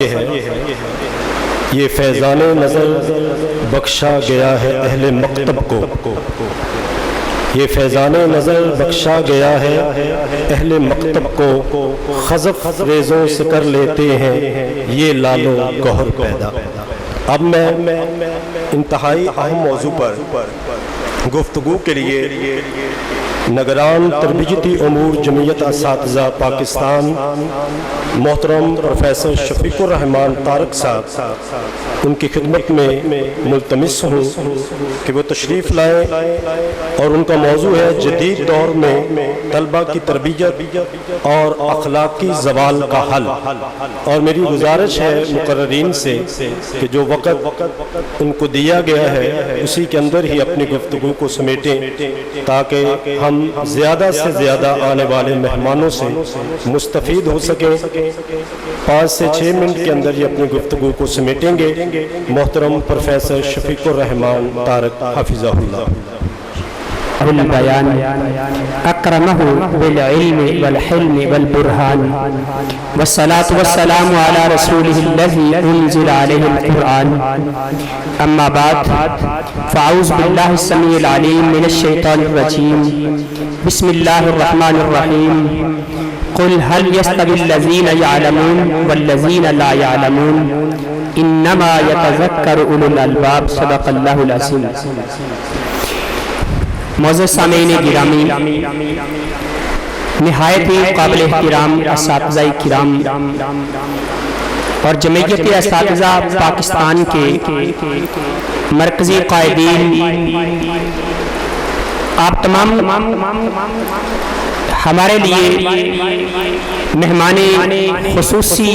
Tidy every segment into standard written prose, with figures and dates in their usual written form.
یہ فیضان نظر بخشا گیا ہے اہل مکتب کو، یہ فیضان نظر بخشا گیا ہے اہل مکتب کو، خزف ریزوں سے کر لیتے ہیں یہ لالو گوہر پیدا۔ اب میں انتہائی اہم موضوع پر گفتگو کے لیے نگران تربیتی امور جمعیت اساتذہ پاکستان محترم پروفیسر شفیق الرحمان طارق صاحب ان کی خدمت میں ملتمس ہوں کہ وہ تشریف لائیں، اور ان کا موضوع ہے جدید دور میں طلبہ کی تربیت اور اخلاقی زوال کا حل۔ اور میری گزارش ہے مقررین سے کہ جو وقت ان کو دیا گیا ہے اسی کے اندر ہی اپنی گفتگو کو سمیٹیں تاکہ ہم زیادہ سے زیادہ آنے والے مہمانوں سے مستفید ہو سکیں۔ 5 سے 6 منٹ کے اندر یہ اپنی گفتگو کو سمیٹیں گے۔ محترم پروفیسر شفیق الرحمان طارق حفظہ اللہ۔ البیان اکرمہ بالعلم والحلم والبرہان والصلاة والسلام علی رسولہ الذی انزل علیہ القرآن، اما بعد فاعوذ باللہ السمیع العلیم من الشیطان الرجیم، بسم اللہ الرحمن الرحیم، قل هل يستوي الذین یعلمون والذین لا یعلمون انما یتذکر اولو الالباب۔ صدق اللہ العظیم۔ معزز سامعین گرامی، نہایت ہی قابل احترام اساتذہ کرام اور جمعیت اساتذہ پاکستان کے مرکزی قائدین، آپ تمام ہمارے لیے مہمان خصوصی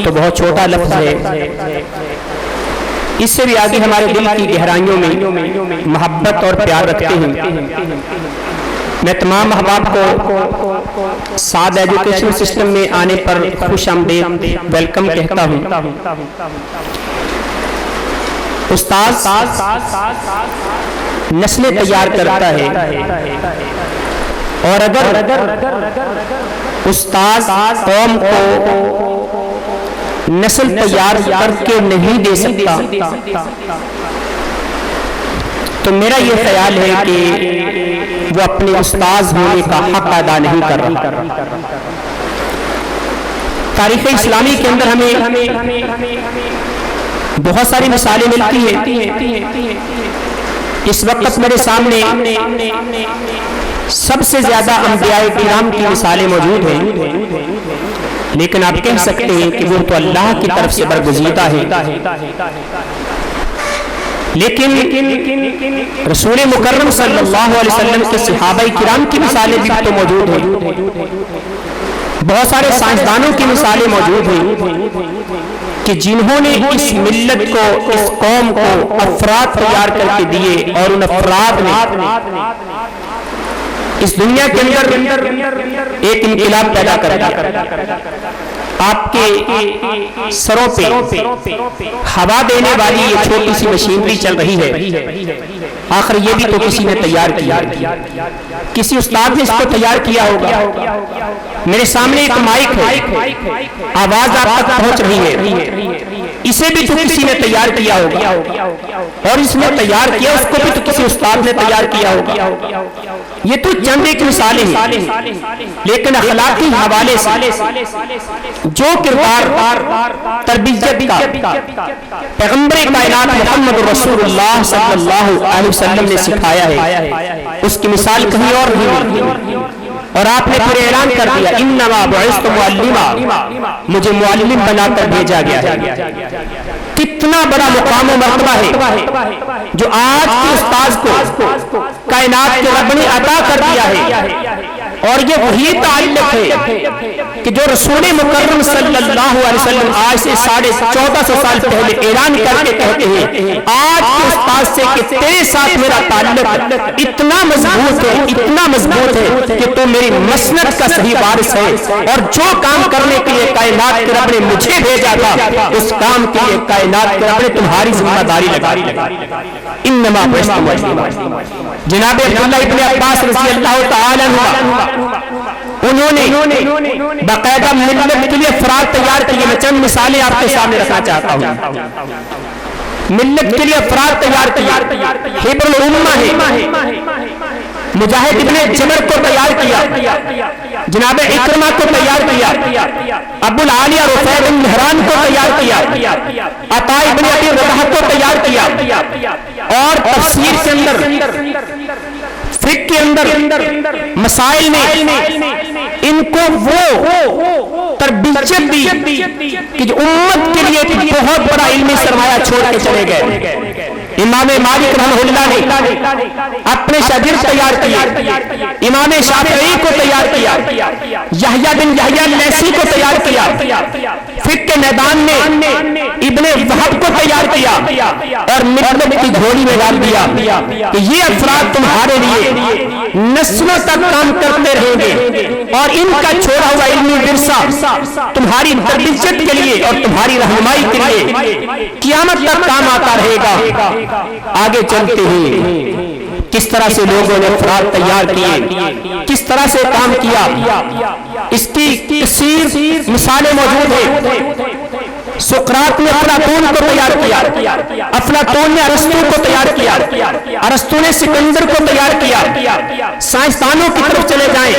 تو بہت چھوٹا لفظ ہے، اس سے بھی آگے ہمارے دل کی گہرائیوں میں محبت اور پیار رکھتے ہیں۔ میں تمام احباب کو سعد ایجوکیشن سسٹم میں آنے پر خوش آمدید ویلکم کہتا ہوں۔ استاذ نسلیں تیار کرتا ہے، اور اگر استاذ قوم کو نسل تیار کر کے نہیں دے سکتا تو میرا یہ خیال ہے کہ وہ اپنے استاذ ہونے کا حق ادا نہیں کر رہا۔ تاریخ اسلامی کے اندر ہمیں بہت ساری مثالیں ملتی ہیں۔ اس وقت میرے سامنے سب سے زیادہ انبیاء کرام کی مثالیں موجود ہیں، لیکن آپ کہہ سکتے ہیں کہ وہ تو اللہ کی طرف سے برگزیدہ ہے، لیکن رسول مکرم صلی اللہ علیہ وسلم کے صحابہ کرام کی مثالیں بھی تو موجود ہیں۔ بہت سارے سائنسدانوں کی مثالیں موجود ہیں کہ جنہوں نے اس ملت کو، اس قوم کو افراد تیار کر کے دیے، اور ان افراد نے اس دنیا کے اندر ایک انقلاب پیدا کر دیا۔ آپ کے سروں پہ ہوا دینے والی یہ چھوٹی سی مشینری چل رہی ہے، آخر یہ بھی تو کسی نے تیار کیا، کسی استاد نے اس کو تیار کیا ہوگا۔ میرے سامنے ایک مائک ہے، آواز آپ تک پہنچ رہی ہے، اسے بھی تو کسی نے تیار کیا ہوگا، اور اس نے تیار کیا اس کو بھی تو کسی استاد نے تیار کیا ہوگا۔ یہ تو چند ایک مثالیں ہیں، لیکن اخلاقی حوالے سے جو کردار تربیت کا پیغمبر کائنات محمد رسول اللہ صلی اللہ علیہ وسلم نے سکھایا ہے، اس کی مثال کہیں اور نہیں، اور آپ نے پھر اعلان کر دیا انما بعثت معلما، مجھے معلم بنا کر بھیجا گیا ہے۔ کتنا بڑا مقام و مرتبہ ہے جو آج کے استاذ کو کائنات کے رب نے عطا کر دیا ہے، اور یہ وہی تعلق ہے کہ جو رسول مکرم صلی اللہ علیہ وسلم آج سے 1450 سال پہلے اعلان کر کے کہتے ہیں آج کے استاد سے کہ تیرے ساتھ میرا تعلق اتنا مضبوط ہے کہ تو میری مسند کا صحیح وارث ہے، اور جو کام کرنے کے لیے کائنات کے رب نے مجھے بھیجا تھا اس کام کے لیے کائنات کے رب نے تمہاری ذمہ داری لگائی۔ انما بعثت مجیبا۔ جناب عبداللہ ابن عباس رضی اللہ تعالی عنہ انہوں نے باقاعدہ ملت کے لیے افراد تیار کیے۔ میں چند مثالیں آپ کے سامنے رکھنا چاہتا ہوں۔ ملت کے لیے افراد تیار کیے، حبر الامہ ہے، مجاہد ابن جبر کو تیار کیا، جناب اکرمہ کو تیار کیا، ابو العالیہ رفیع بن مہران کو تیار کیا، عطا ابن ابی رباح کو تیار کیا، اور تفسیر کے اندر، فقہ کے اندر مسائل میں ان کو وہ تربیت دی کہ جو امت کے لیے ایک بہت بڑا علمی سرمایہ چھوڑ کے چلے گئے۔ امام مالک رحمہ اللہ نے اپنے شاگرد تیار کیے، امام شافعی کو تیار کیا، یحییٰ بن یحییٰ لیثی کو تیار کیا، فقہ کے میدان میں ابن وہب کو تیار کیا، اور ملت کی گھوڑی میں ڈال دیا کہ یہ افراد تمہارے لیے نسلوں تک کام کرتے رہیں گے، اور ان کا چھوڑا ہوا علمی ورثہ تمہاری تربیت کے لیے اور تمہاری رہنمائی کے لیے قیامت تک کام آتا رہے گا۔ آگے چلتے ہیں کس طرح سے لوگوں نے افراد تیار کیے، کس طرح سے کام کیا، اس کی کثیر مثالیں موجود ہیں۔ سقراط نے افلاطون کو تیار کیا، افلاطون نے ارسطو کو تیار کیا، ارسطو نے سکندر کو تیار کیا۔ سائنسدانوں کی طرف چلے جائیں،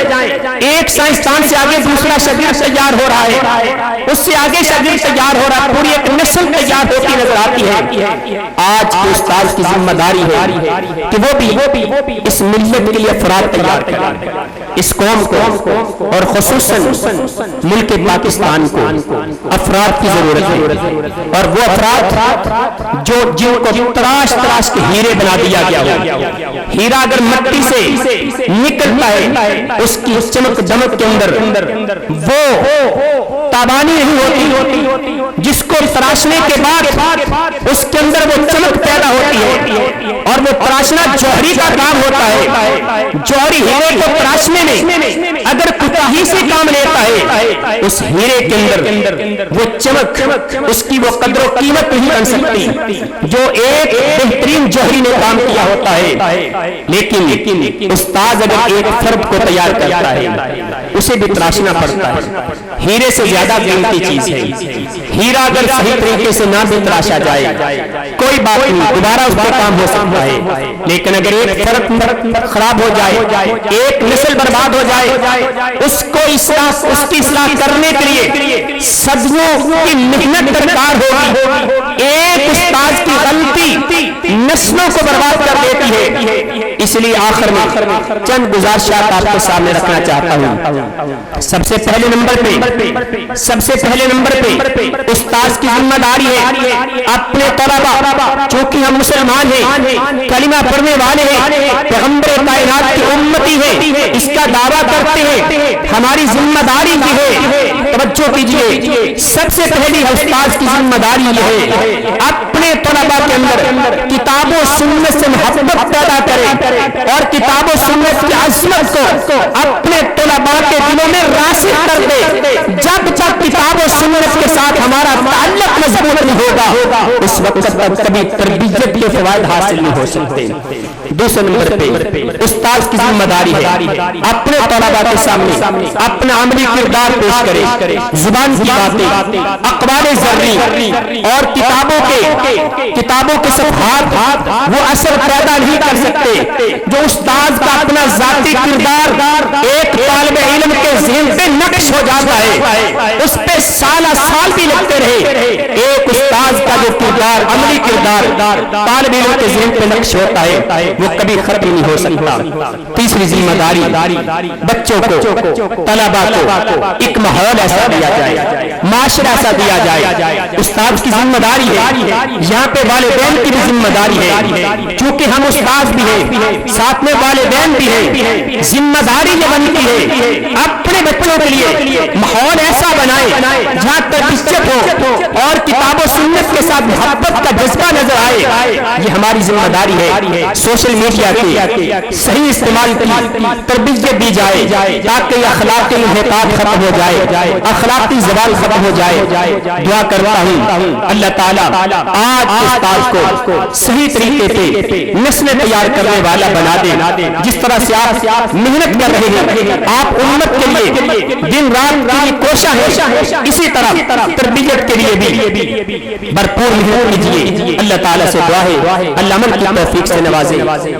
ایک سائنسدان سے آگے دوسرا شاگرد تیار ہو رہا ہے، اس سے آگے شاگرد تیار ہو رہا ہے، پوری ایک نسل تیار ہوتی نظر آتی ہے۔ آج کے استاد کی ذمہ داری ہے کہ وہ بھی اس ملت کے لیے افراد تیار کریں، اس قوم کو اور خصوصاً ملک پاکستان کو افراد کی ضرورت ہے، اور وہ افراد جو جن کو تراش کے ہیرے بنا دیا گیا ہو۔ ہیرا اگر مٹی سے نکلتا ہے اس کی چمک دمک کے اندر وہ تابانی نہیں ہوتی، جس کو تراشنے کے بعد اس کے اندر وہ چمک پیدا ہوتی ہے، اور وہ تراشنا جوہری کا کام ہوتا ہے۔ جوہری ہیرے کو تراشنے میں اگر کوتاہی سے کام لیتا ہے اس ہیرے کے اندر وہ چمک، اس کی وہ قدر و قیمت نہیں بن سکتی جو ایک بہترین جوہری نے کام کیا ہوتا ہے۔ لیکن استاد اگر ایک فرد کو تیار کرتا ہے اسے بھی تراشنا پڑتا ہے۔ ہیرے سے زیادہ قیمتی چیز ہے، ہیرا اگر صحیح طریقے سے نہ بھی تراشا جائے کوئی بات نہیں، دوبارہ اس پہ کام ہو سکتا ہے، لیکن اگر ایک فرد خراب ہو جائے، ایک نسل برباد ہو جائے، اس کی اصلاح کرنے کے لیے صدیوں کی محنت درکار ہوگی۔ ایک استاد کی غلطی نسلوں کو برباد کر دیتی ہے۔ اس لیے آخر میں چند گزارشات آپ کے سامنے رکھنا چاہتا ہوں۔ سب سے پہلے نمبر پہ استاد کی ذمہ داری ہے اپنے طلباء، چونکہ ہم مسلمان ہیں، کلمہ پڑھنے والے ہیں، پیغمبر کائنات کی امتی ہیں، اس کا دعویٰ کرتے ہیں، ہماری ذمہ داری کی ہے۔ توجہ کیجئے، سب سے پہلی استاد کی ذمہ داری یہ ہے اپنے طلباء کے اندر کتاب و سنت سے محبت پیدا کرے، اور کتاب و سنت کی عظمت کو اپنے طلباء کے دلوں میں راسخ کر دے۔ جب تک کتاب و سنت کے ساتھ ہمارا تعلق مضبوط نہیں ہوگا اس وقت تک کبھی تربیت کے فوائد حاصل نہیں ہو سکتے۔ دوسرے نمبر پہ استاد کی ذمہ داری ہے اپنے طلباء کے سامنے اپنا عملی کردار پیش کرے، زبان کی باتیں، اقوال زرعی اور کتابوں کے صفحات وہ اثر پیدا نہیں کر سکتے جو استاد کا اپنا ذاتی کردار ایک طالب علم کے ذہن پہ نقش ہو جاتا ہے، اس پہ سالہ سال بھی لگتے رہے۔ ایک استاد کا جو کردار، عملی کردار طالب علم کے ذہن پہ نقش ہوتا ہے وہ کبھی ختم نہیں ہو سکتا۔ تیسری ذمہ داری بچوں کو، طلباء کو ایک ماحول ایسا دیا جائے، معاشرہ ایسا دیا جائے۔ استاد کی ذمہ داری ہے، یہاں پہ والدین کی بھی ذمہ داری ہے، چونکہ ہم استاد بھی ہیں، ساتھ میں والدین بھی ہیں۔ ذمہ داری یہ بنتی ہے اپنے اپنے بچوں کے لیے ماحول ایسا بنائیں جہاں تربیت ہو اور کتاب و سنت کے ساتھ محبت کا جذبہ نظر آئے. یہ ہماری ذمہ داری ہے. سوشل میڈیا کے صحیح استعمال کی تربیت دی جائے تاکہ اخلاقی انحطاط ختم ہو جائے, اخلاقی زوال ختم ہو جائے. دعا کرتا ہوں اللہ تعالیٰ آج کے استاد کو صحیح طریقے پہ نسل تیار کرنے والا بنا دے. جس طرح سے آپ محنت کر رہے ہیں, آپ امت کے لیے دن رات کی کوشش ہے, اسی طرح تربیت کے لیے بھی بھرپور محنت کیجیے. اللہ تعالیٰ سے دعا ہے اللہ عمل کی توفیق سے نوازے.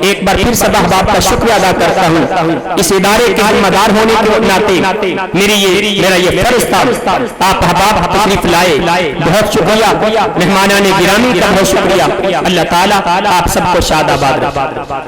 ایک بار پھر سب احباب کا شکریہ ادا کرتا ہوں. اس ادارے کے ذمہ دار ہونے کے ناطے میرا یہ فرض تھا. آپ احباب تشریف لائے, بہت شکریہ. مہمانان گرامی کا بہت شکریہ. اللہ تعالیٰ آپ سب کو شاد آباد رکھے.